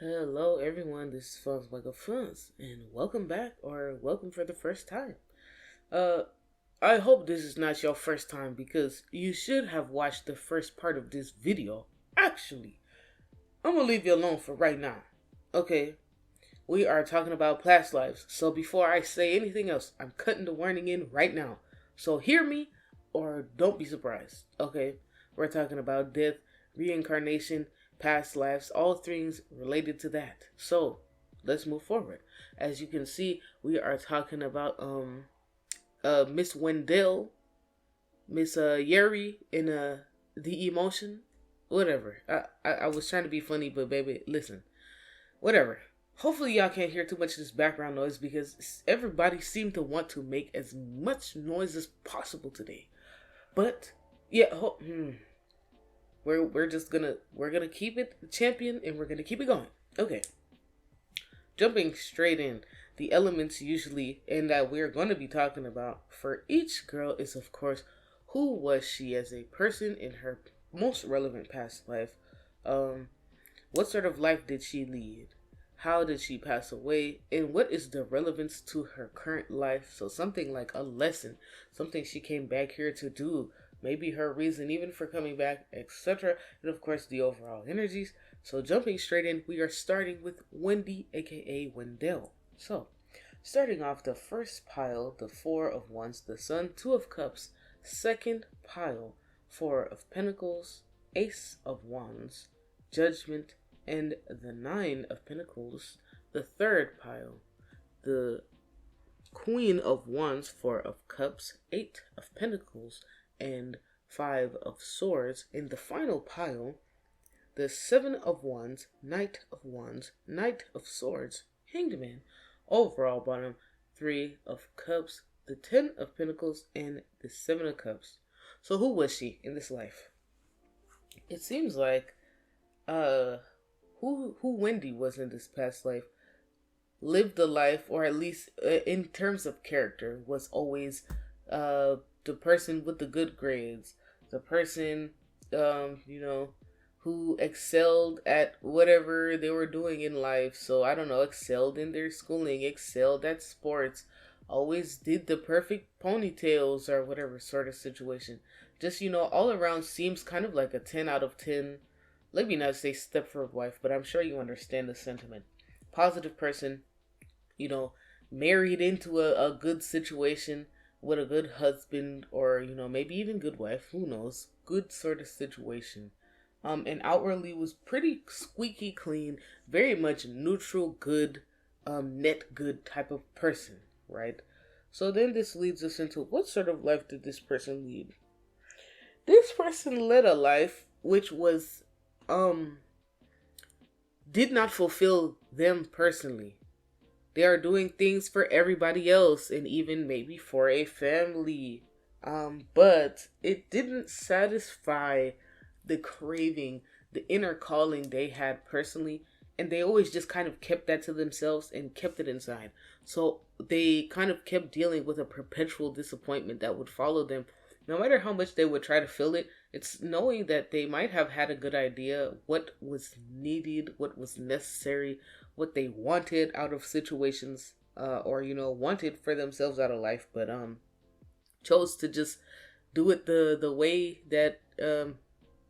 Hello, everyone. This is Fuzz like a Fuzz, and welcome back, or welcome for the first time. Uh, I hope this is not your first time because you should have watched the first part of this video. Actually, I'm gonna leave you alone for right now. Okay, we are talking about past lives, so before I say anything else, I'm cutting the warning in right now. So hear me, or don't be surprised. Okay, we're talking about death, reincarnation, past lives, all things related to that. So let's move forward. As you can see, we are talking about Miss Wendell, Miss Yeri in the emotion, whatever. I was trying to be funny, but baby, listen, whatever. Hopefully y'all can't hear too much of this background noise because everybody seemed to want to make as much noise as possible today. But yeah, we're gonna keep it champion and we're gonna keep it going. Okay, jumping straight in. The elements usually and that we're going to be talking about for each girl is of course who was she as a person in her most relevant past life. Um, what sort of life did she lead? How did she pass away? And what is the relevance to her current life? So, something like a lesson, something she came back here to do, maybe her reason even for coming back, etc. And of course, the overall energies. So, jumping straight in, we are starting with Wendy, aka Wendell. So, starting off the first pile, the Four of Wands, the Sun, Two of Cups, second pile, Four of Pentacles, Ace of Wands, Judgment, and the Nine of Pentacles, the third pile, the Queen of Wands, Four of Cups, Eight of Pentacles, and Five of Swords. In the final pile, the Seven of Wands, Knight of Wands, Knight of Swords, Hanged Man. Overall bottom, Three of Cups, the Ten of Pentacles, and the Seven of Cups. So who was she in this life? It seems like who Wendy was in this past life lived a life, or at least in terms of character, was always the person with the good grades, the person who excelled at whatever they were doing in life. So I don't know, excelled in their schooling, excelled at sports, always did the perfect ponytails or whatever sort of situation. Just all around seems kind of like a 10 out of 10. Let me not say Stepford wife, but I'm sure you understand the sentiment. Positive person, you know, married into a good situation with a good husband, or maybe even good wife, who knows, good sort of situation. And outwardly was pretty squeaky clean, very much neutral, good, net good type of person, right? So then this leads us into what sort of life did this person lead? This person led a life which was um did not fulfill them personally. They are doing things for everybody else and even maybe for a family. But it didn't satisfy the craving, the inner calling they had personally, and they always just kind of kept that to themselves and kept it inside. So they kind of kept dealing with a perpetual disappointment that would follow them no matter how much they would try to fill it. It's knowing that they might have had a good idea, what was needed, what was necessary, what they wanted out of situations, or wanted for themselves out of life, but chose to just do it the way that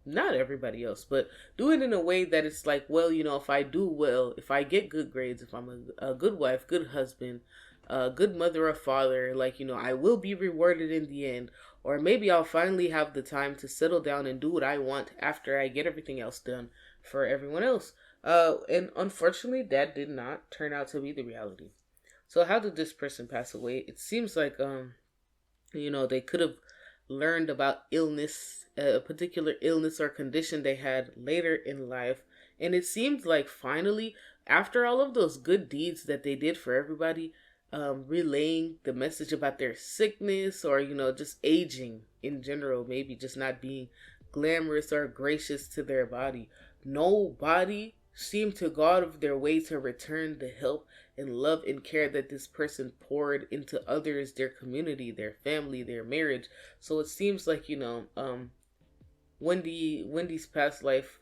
not everybody else, but do it in a way that it's like, well, if I do well, if I get good grades, if I'm a good wife, good husband, a good mother or father, like, I will be rewarded in the end. Or maybe I'll finally have the time to settle down and do what I want after I get everything else done for everyone else. And unfortunately, that did not turn out to be the reality. So how did this person pass away? It seems like they could have learned about illness, a particular illness or condition they had later in life. And it seemed like finally, after all of those good deeds that they did for everybody, relaying the message about their sickness, or, just aging in general, maybe just not being glamorous or gracious to their body. Nobody seemed to go out of their way to return the help and love and care that this person poured into others, their community, their family, their marriage. So it seems like, Wendy's past life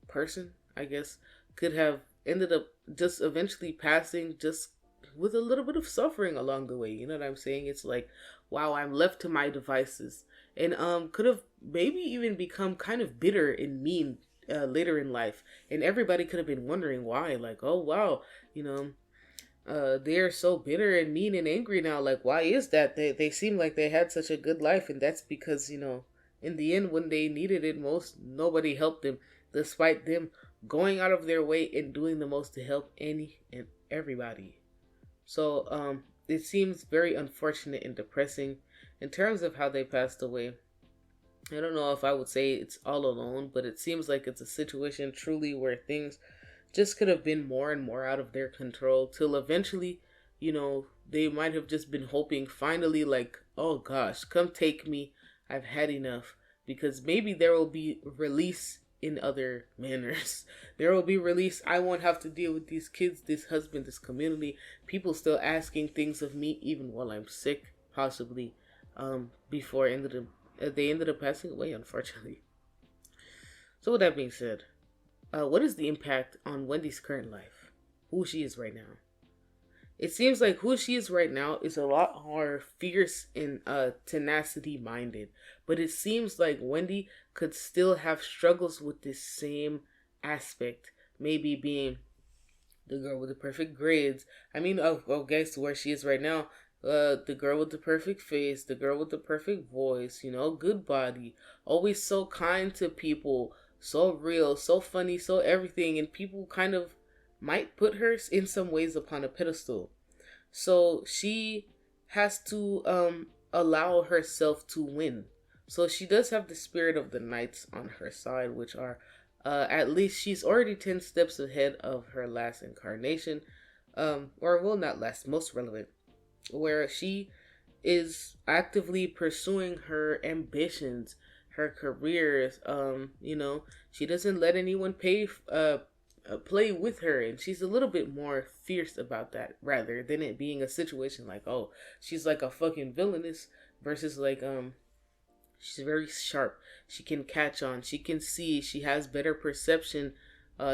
person, I guess, could have ended up just eventually passing, just with a little bit of suffering along the way. You know what I'm saying? It's like, wow, I'm left to my devices, and could have maybe even become kind of bitter and mean later in life, and everybody could have been wondering why. Like, oh wow, you know, they're so bitter and mean and angry now. Like, why is that? They seem like they had such a good life, and that's because, in the end, when they needed it most, nobody helped them, despite them going out of their way and doing the most to help any and everybody. So, it seems very unfortunate and depressing in terms of how they passed away. I don't know if I would say it's all alone, but it seems like it's a situation truly where things just could have been more and more out of their control till eventually, they might have just been hoping finally, like, oh gosh, come take me. I've had enough. Because maybe there will be release in other manners. There will be release. I won't have to deal with these kids, this husband, this community, people still asking things of me even while I'm sick, possibly, before they ended up passing away, unfortunately. So with that being said, what is the impact on Wendy's current life? Who she is right now? It seems like who she is right now is a lot more fierce and tenacity minded. But it seems like Wendy could still have struggles with this same aspect. Maybe being the girl with the perfect grades. I mean, guess where she is right now. The girl with the perfect face, the girl with the perfect voice, good body, always so kind to people, so real, so funny, so everything, and people kind of might put her in some ways upon a pedestal. So she has to allow herself to win. So she does have the spirit of the knights on her side, which are at least she's already 10 steps ahead of her last incarnation, or well, not last, most relevant, where she is actively pursuing her ambitions, her careers. She doesn't let anyone play with her, and she's a little bit more fierce about that rather than it being a situation like, oh, she's like a fucking villainess, versus like, she's very sharp. She can catch on. She can see. She has better perception,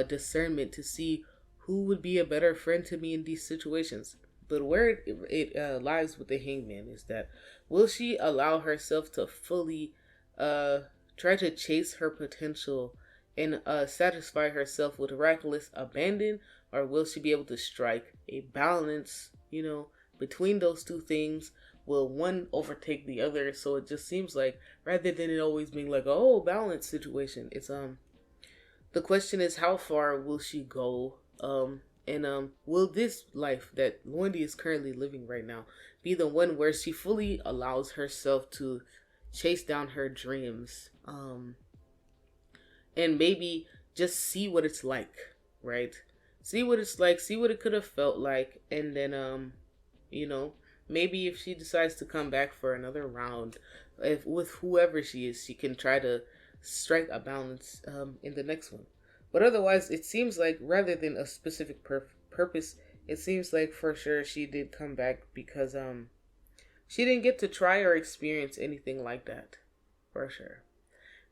discernment to see who would be a better friend to me in these situations. But where it lies with the hangman is that, will she allow herself to fully try to chase her potential and satisfy herself with reckless abandon, or will she be able to strike a balance, between those two things? Will one overtake the other? So it just seems like, rather than it always being like, oh, balance situation, it's the question is, how far will she go? And will this life that Wendy is currently living right now be the one where she fully allows herself to chase down her dreams? And maybe just see what it's like, right? See what it's like, see what it could have felt like, and then you know, maybe if she decides to come back for another round, if with whoever she is, she can try to strike a balance in the next one. But otherwise, it seems like rather than a specific purpose, it seems like for sure she did come back because she didn't get to try or experience anything like that, for sure.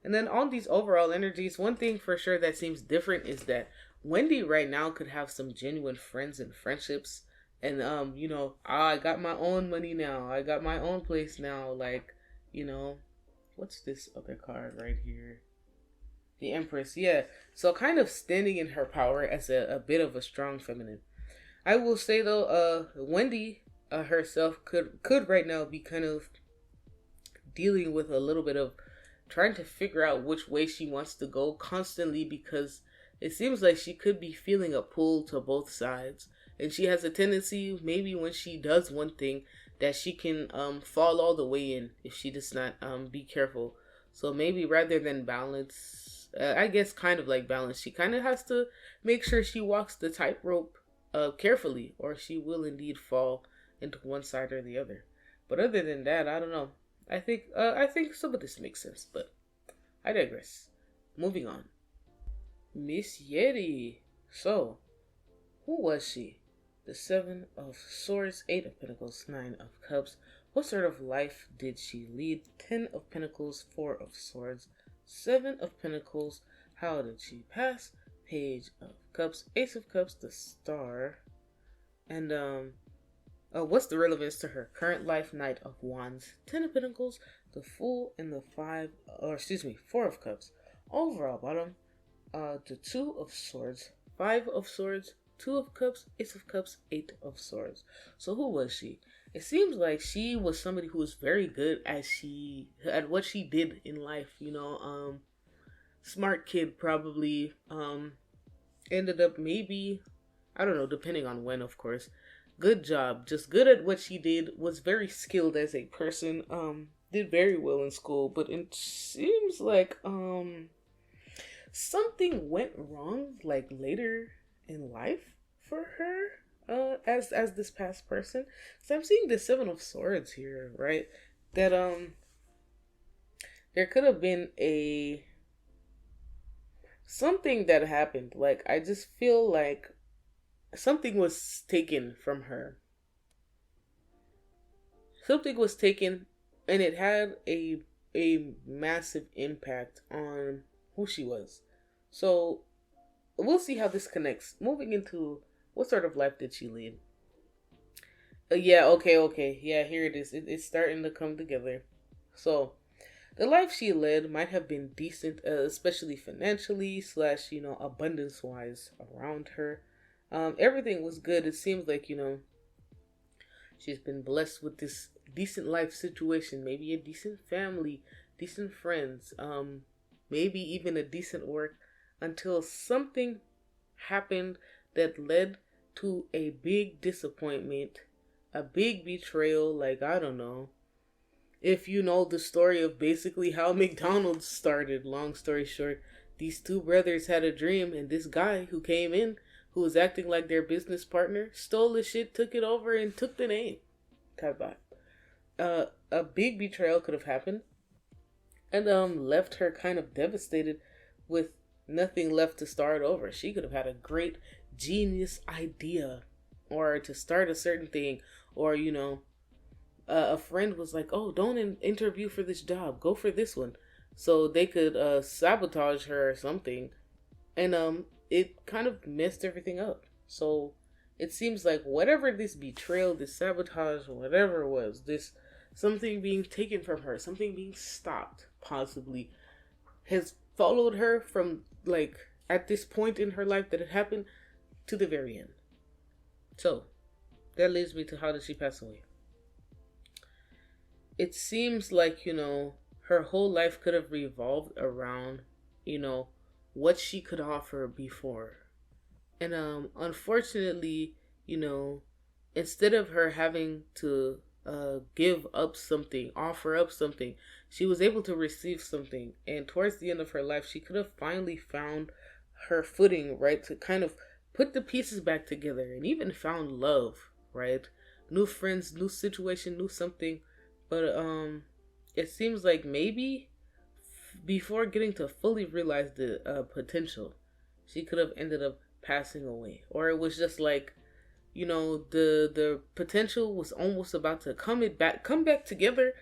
And then on these overall energies, one thing for sure that seems different is that Wendy right now could have some genuine friends and friendships. And I got my own money now. I got my own place now. Like, what's this other card right here? The Empress, yeah. So kind of standing in her power as a bit of a strong feminine. I will say though, Wendy herself could right now be kind of dealing with a little bit of trying to figure out which way she wants to go constantly, because it seems like she could be feeling a pull to both sides. And she has a tendency, maybe when she does one thing, that she can fall all the way in if she does not be careful. So maybe rather than balance, I guess kind of like balance, she kind of has to make sure she walks the tightrope carefully, or she will indeed fall into one side or the other. But other than that, I don't know. I think some of this makes sense, but I digress. Moving on. Miss Yeri. So, who was she? The Seven of Swords, Eight of Pentacles, Nine of Cups. What sort of life did she lead? 10 of Pentacles, Four of Swords, Seven of Pentacles. How did she pass? Page of Cups, Ace of Cups, the Star, and what's the relevance to her current life? Knight of Wands, Ten of Pentacles, the Fool, and the Four of Cups. Overall bottom, the Two of Swords, Five of Swords, Two of Cups, Ace of Cups, Eight of Swords. So who was she? It seems like she was somebody who was very good at what she did in life. Smart kid probably. Ended up maybe, I don't know, depending on when, of course. Good job, just good at what she did. Was very skilled as a person. Did very well in school, but it seems like something went wrong like later in life for her, as this past person. So I'm seeing the Seven of Swords here, right? That there could have been a something that happened. Like, I just feel like something was taken from her. Something was taken, and it had a massive impact on who she was. So we'll see how this connects. Moving into, what sort of life did she lead? Yeah, okay. Yeah, here it is. It's starting to come together. So the life she led might have been decent, especially financially slash abundance wise around her. Everything was good. It seems like she's been blessed with this decent life situation, maybe a decent family, decent friends, maybe even a decent work, until something happened that led to a big disappointment, a big betrayal. Like, I don't know if you know the story of basically how McDonald's started. Long story short, these two brothers had a dream, and this guy who came in, who was acting like their business partner, stole the shit, took it over, and took the name. Type vibe. A big betrayal could have happened, and left her kind of devastated, with nothing left to start over. She could have had a great genius idea, or to start a certain thing, or a friend was like, "Oh, don't interview for this job. Go for this one," so they could sabotage her or something, and it kind of messed everything up. So it seems like whatever this betrayal, this sabotage, whatever it was, this something being taken from her, something being stopped, possibly, has followed her from, like, at this point in her life that it happened to the very end. So that leads me to, how did she pass away? It seems like, her whole life could have revolved around, what she could offer before. And unfortunately, instead of her having to give up something, offer up something, she was able to receive something. And towards the end of her life, she could have finally found her footing, right? To kind of put the pieces back together, and even found love, right? New friends, new situation, new something. But it seems like maybe before getting to fully realize the potential, she could have ended up passing away. Or it was just like, the potential was almost about to come back together,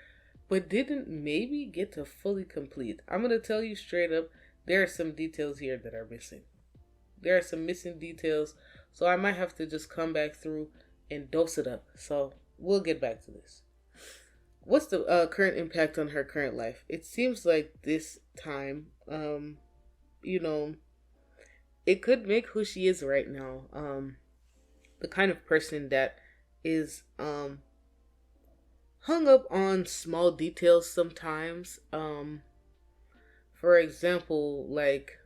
but didn't maybe get to fully complete. I'm gonna tell you straight up, there are some details here that are missing. There are some missing details, so I might have to just come back through and dose it up. So we'll get back to this. What's the current impact on her current life? It seems like this time, you know, it could make who she is right now, the kind of person that is hung up on small details sometimes. For example, like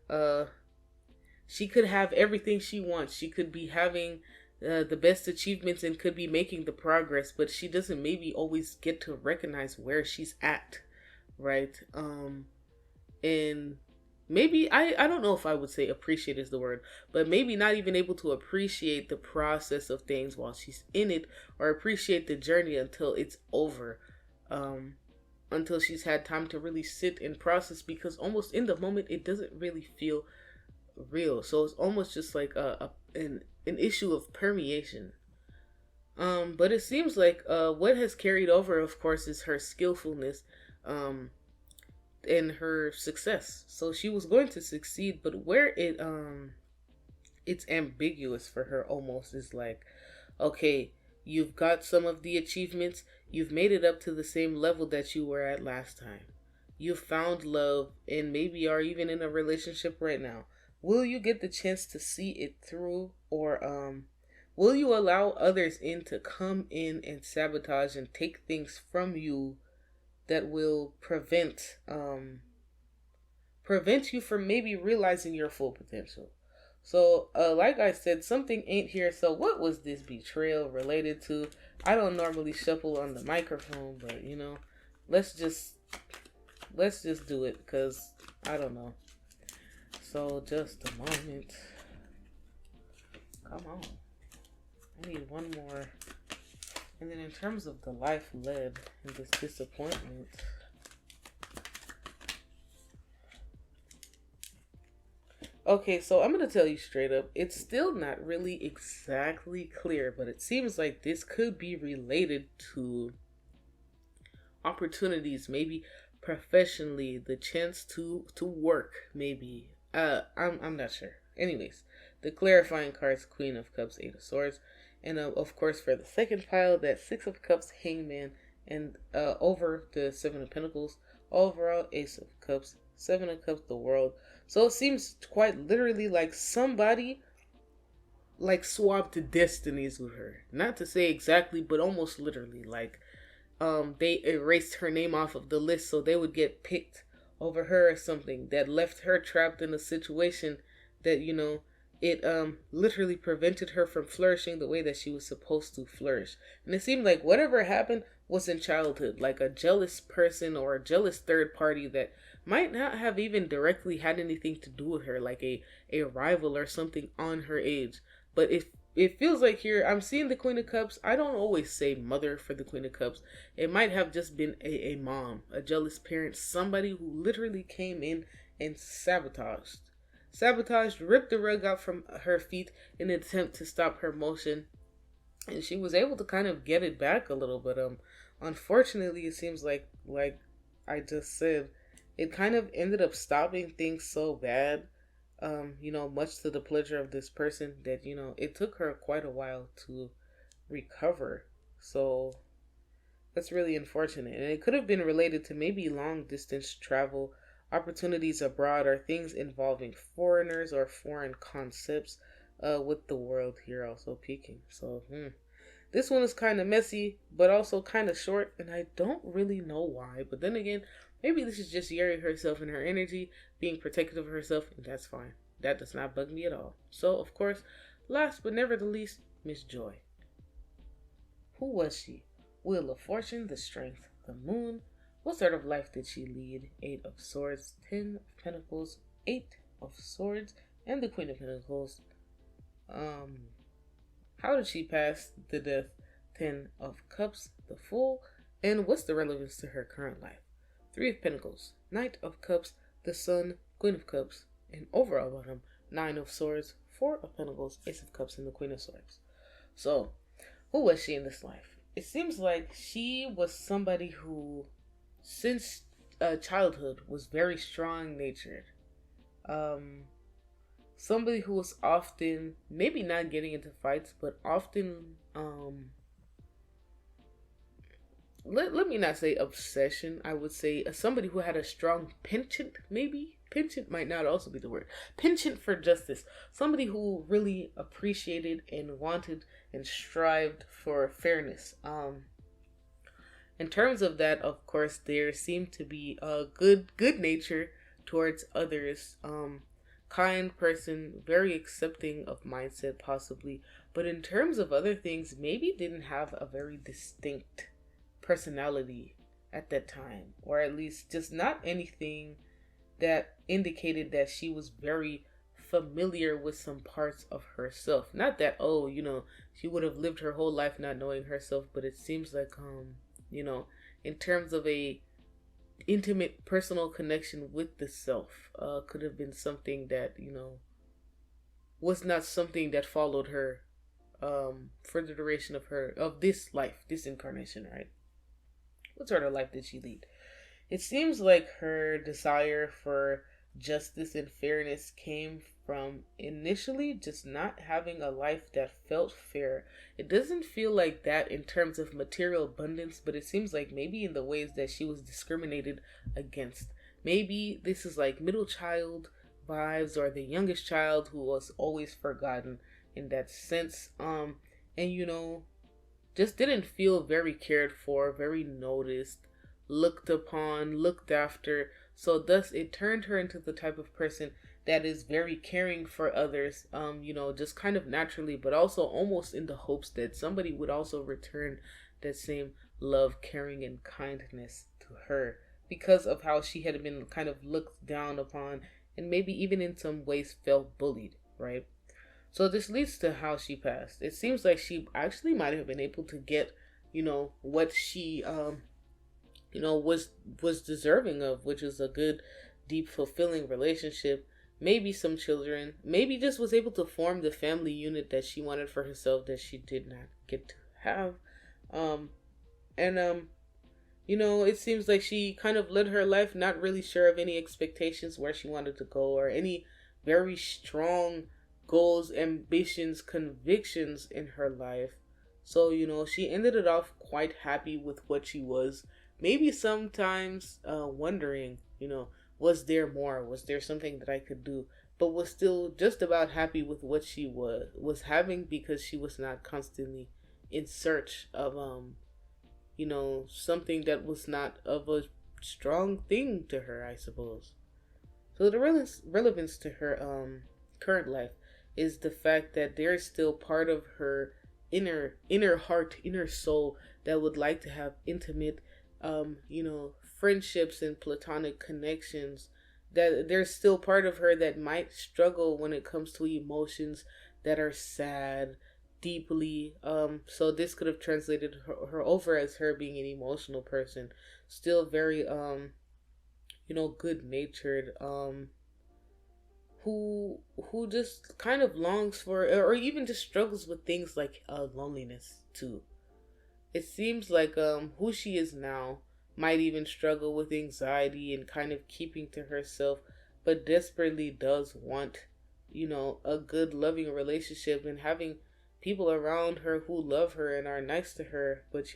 she could have everything she wants. She could be having the best achievements and could be making the progress, but she doesn't maybe always get to recognize where she's at, right? And maybe I don't know if I would say appreciate is the word, but maybe not even able to appreciate the process of things while she's in it, or appreciate the journey until it's over, until she's had time to really sit and process, because almost in the moment it doesn't really feel real. So it's almost just like an issue of permeation. But it seems like what has carried over, of course, is her skillfulness, and her success. So she was going to succeed, but where it it's ambiguous for her almost. It's like, okay, you've got some of the achievements, you've made it up to the same level that you were at last time. You've found love and maybe are even in a relationship right now. Will you get the chance to see it through, or will you allow others in to come in and sabotage and take things from you that will prevent you from maybe realizing your full potential? So, like I said, something ain't here. So, what was this betrayal related to? I don't normally shuffle on the microphone, but let's just let's just do it because I don't know. So, just a moment. Come on, I need one more. And then, in terms of the life led and this disappointment. Okay, so I'm going to tell you straight up, it's still not really exactly clear, but it seems like this could be related to opportunities, maybe professionally, the chance to work, maybe. I'm not sure. Anyways, the clarifying cards: Queen of Cups, Eight of Swords, and of course for the second pile, that Six of Cups, Hangman, and over the Seven of Pentacles, overall Ace of Cups, Seven of Cups, the World. So it seems quite literally like somebody like swapped destinies with her. Not to say exactly, but almost literally. Like they erased her name off of the list so they would get picked over her or something, that left her trapped in a situation that it literally prevented her from flourishing the way that she was supposed to flourish. And it seemed like whatever happened was in childhood, like a jealous person or a jealous third party that might not have even directly had anything to do with her, like a rival or something on her age. But it feels like here I'm seeing the Queen of Cups. I don't always say mother for the Queen of Cups. It might have just been a mom, a jealous parent, somebody who literally came in and sabotaged, ripped the rug out from her feet in an attempt to stop her motion. And she was able to kind of get it back a little, but unfortunately it seems like I just said, it kind of ended up stopping things so bad, much to the pleasure of this person, that it took her quite a while to recover. So that's really unfortunate. And it could have been related to maybe long distance travel, opportunities abroad, or things involving foreigners or foreign concepts, with the World here also peaking. So, this one is kind of messy, but also kind of short, and I don't really know why. But then again, maybe this is just Yeri herself and her energy being protective of herself, and that's fine. That does not bug me at all. So, of course, last but never the least, Miss Joy. Who was she? Wheel of Fortune, the Strength, the Moon. What sort of life did she lead? Eight of Swords, Ten of Pentacles, Eight of Swords, and the Queen of Pentacles. How did she pass the death? Ten of Cups, the Fool, and what's the relevance to her current life? Three of Pentacles, Knight of Cups, the Sun, Queen of Cups, and overall bottom, Nine of Swords, Four of Pentacles, Ace of Cups, and the Queen of Swords. So, who was she in this life? It seems like she was somebody who, since childhood, was very strong-natured. Somebody who was often, maybe not getting into fights, but often, let me not say obsession, I would say somebody who had a strong penchant, maybe? Penchant might not also be the word. Penchant for justice. Somebody who really appreciated and wanted and strived for fairness. In terms of that, of course, there seemed to be a good nature towards others. Kind person, very accepting of mindset possibly. But in terms of other things, maybe didn't have a very distinct personality at that time, or at least just not anything that indicated that she was very familiar with some parts of herself. Not that, she would have lived her whole life not knowing herself, but it seems like, in terms of a intimate personal connection with the self, could have been something that, was not something that followed her, for the duration of this life, this incarnation, right? What sort of life did she lead? It seems like her desire for justice and fairness came from initially just not having a life that felt fair. It doesn't feel like that in terms of material abundance, but it seems like maybe in the ways that she was discriminated against. Maybe this is like middle child vibes, or the youngest child who was always forgotten in that sense. And just didn't feel very cared for, very noticed, looked upon, looked after. So thus it turned her into the type of person that is very caring for others, just kind of naturally, but also almost in the hopes that somebody would also return that same love, caring, and kindness to her because of how she had been kind of looked down upon and maybe even in some ways felt bullied, right? So this leads to how she passed. It seems like she actually might have been able to get, what she was deserving of, which is a good, deep, fulfilling relationship, maybe some children, maybe just was able to form the family unit that she wanted for herself that she did not get to have. Um and it seems like she kind of led her life not really sure of any expectations where she wanted to go or any very strong goals, ambitions, convictions in her life. So, she ended it off quite happy with what she was. Maybe sometimes wondering, was there more? Was there something that I could do? But was still just about happy with what she was having because she was not constantly in search of something that was not of a strong thing to her, I suppose. So the relevance to her current life is the fact that there is still part of her inner heart, inner soul that would like to have intimate friendships and platonic connections. That there's still part of her that might struggle when it comes to emotions that are sad deeply. So this could have translated her over as her being an emotional person, still very good natured, who just kind of longs for, or even just struggles with things like loneliness too. It seems like who she is now might even struggle with anxiety and kind of keeping to herself, but desperately does want, a good loving relationship and having people around her who love her and are nice to her. But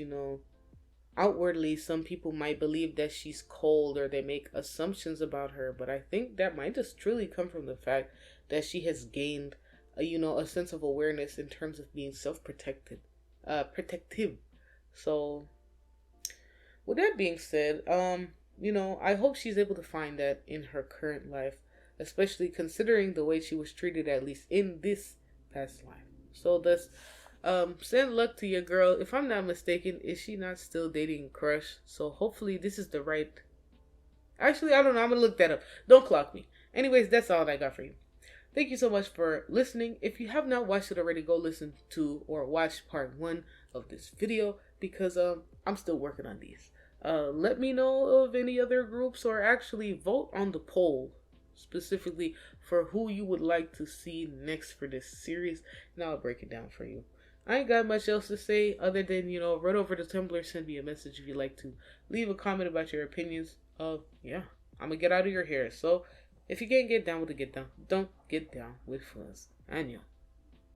outwardly some people might believe that she's cold or they make assumptions about her, but I think that might just truly come from the fact that she has gained a sense of awareness in terms of being protective. So with that being said, I hope she's able to find that in her current life, especially considering the way she was treated, at least in this past life. So thus, send luck to your girl. If I'm not mistaken, is she not still dating Crush? So hopefully this is the right. Actually, I don't know. I'm gonna look that up. Don't clock me. Anyways, that's all I got for you. Thank you so much for listening. If you have not watched it already, go listen to or watch part 1 of this video because I'm still working on these. Let me know of any other groups, or actually vote on the poll specifically for who you would like to see next for this series, and I'll break it down for you. I ain't got much else to say other than, run over to Tumblr, send me a message if you'd like to leave a comment about your opinions. Yeah, I'm gonna get out of your hair. So if you can't get down with it, get down. Don't get down with fuzz. I know.